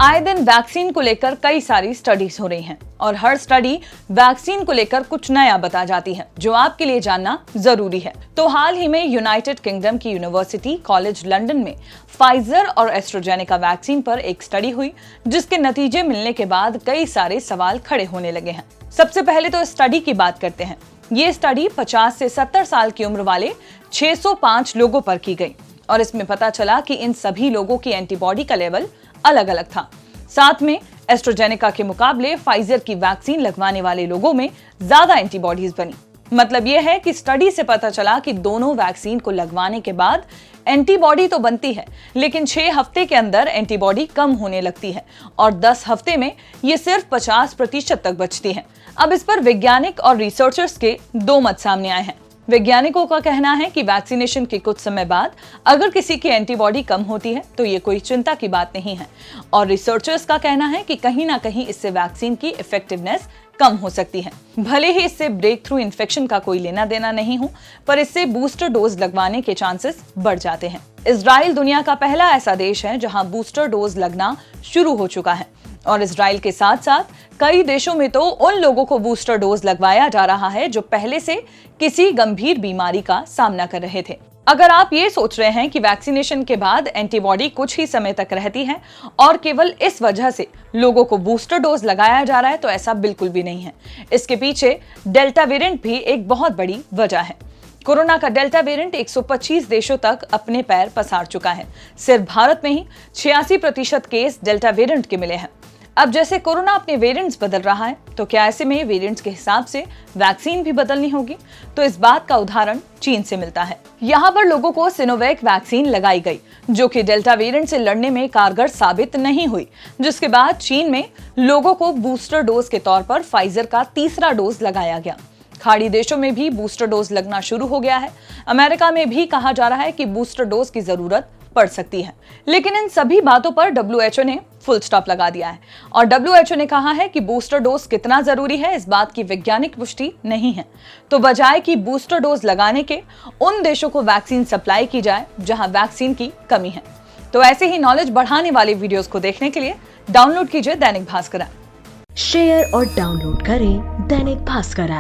आए दिन वैक्सीन को लेकर कई सारी स्टडीज हो रही हैं और हर स्टडी वैक्सीन को लेकर कुछ नया बता जाती है जो आपके लिए जानना जरूरी है। तो हाल ही में यूनाइटेड किंगडम की यूनिवर्सिटी कॉलेज लंदन में फाइजर और एस्ट्राजेनेका वैक्सीन पर एक स्टडी हुई जिसके नतीजे मिलने के बाद कई सारे सवाल खड़े होने लगे हैं। सबसे पहले तो स्टडी की बात करते हैं। ये स्टडी 50 से 70 साल की उम्र वाले 605 लोगों पर की गई और इसमें पता चला कि इन सभी लोगों की एंटीबॉडी का लेवल अलग अलग था। साथ में एस्ट्राजेनेका के मुकाबले फाइजर की वैक्सीन लगवाने वाले लोगों में ज्यादा एंटीबॉडीज बनी। मतलब यह है कि स्टडी से पता चला कि दोनों वैक्सीन को लगवाने के बाद एंटीबॉडी तो बनती है लेकिन 6 हफ्ते के अंदर एंटीबॉडी कम होने लगती है और 10 हफ्ते में ये सिर्फ 50% तक बचती है। अब इस पर वैज्ञानिक और रिसर्चर्स के दो मत सामने आए हैं। वैज्ञानिकों का कहना है कि वैक्सीनेशन के कुछ समय बाद अगर किसी की एंटीबॉडी कम होती है तो ये कोई चिंता की बात नहीं है और रिसर्चर्स का कहना है कि कहीं ना कहीं इससे वैक्सीन की इफेक्टिवनेस कम हो सकती है। भले ही इससे ब्रेक थ्रू इन्फेक्शन का कोई लेना देना नहीं हो, पर इससे बूस्टर डोज लगवाने के चांसेस बढ़ जाते हैं। इजराइल दुनिया का पहला ऐसा देश है जहां बूस्टर डोज लगना शुरू हो चुका है और इजराइल के साथ साथ कई देशों में तो उन लोगों को बूस्टर डोज लगवाया जा रहा है जो पहले से किसी गंभीर बीमारी का सामना कर रहे थे। अगर आप ये सोच रहे हैं कि वैक्सीनेशन के बाद एंटीबॉडी कुछ ही समय तक रहती है और केवल इस वजह से लोगों को बूस्टर डोज लगाया जा रहा है, तो ऐसा बिल्कुल भी नहीं है। इसके पीछे डेल्टा वेरिएंट भी एक बहुत बड़ी वजह है। कोरोना का डेल्टा वेरिएंट 125 देशों तक अपने पैर पसार चुका है। सिर्फ भारत में ही 86% केस डेल्टा वेरिएंट के मिले हैं। अब जैसे कोरोना अपने वेरिएंट्स बदल रहा है, तो क्या ऐसे में वेरिएंट्स के हिसाब से वैक्सीन भी बदलनी होगी? तो इस बात का उदाहरण चीन से मिलता है। यहाँ पर लोगों को सिनोवैक वैक्सीन लगाई गई जो कि डेल्टा वेरिएंट से लड़ने में कारगर साबित नहीं हुई, जिसके बाद चीन में लोगों को बूस्टर डोज के तौर पर फाइजर का तीसरा डोज लगाया गया। खाड़ी देशों में भी बूस्टर डोज लगना शुरू हो गया है। अमेरिका में भी कहा जा रहा है कि बूस्टर डोज की जरूरत पड़ सकती है, लेकिन इन सभी बातों पर WHO ने फुल स्टॉप लगा दिया है और WHO ने कहा है कि बूस्टर डोज कितना जरूरी है इस बात की वैज्ञानिक पुष्टि नहीं है। तो बजाय कि बूस्टर डोज लगाने के उन देशों को वैक्सीन सप्लाई की जाए जहां वैक्सीन की कमी है। तो ऐसे ही नॉलेज बढ़ाने वाले वीडियोस को देखने के लिए डाउनलोड कीजिए दैनिक भास्कर ऐप। शेयर और डाउनलोड करें दैनिक भास्कर ऐप।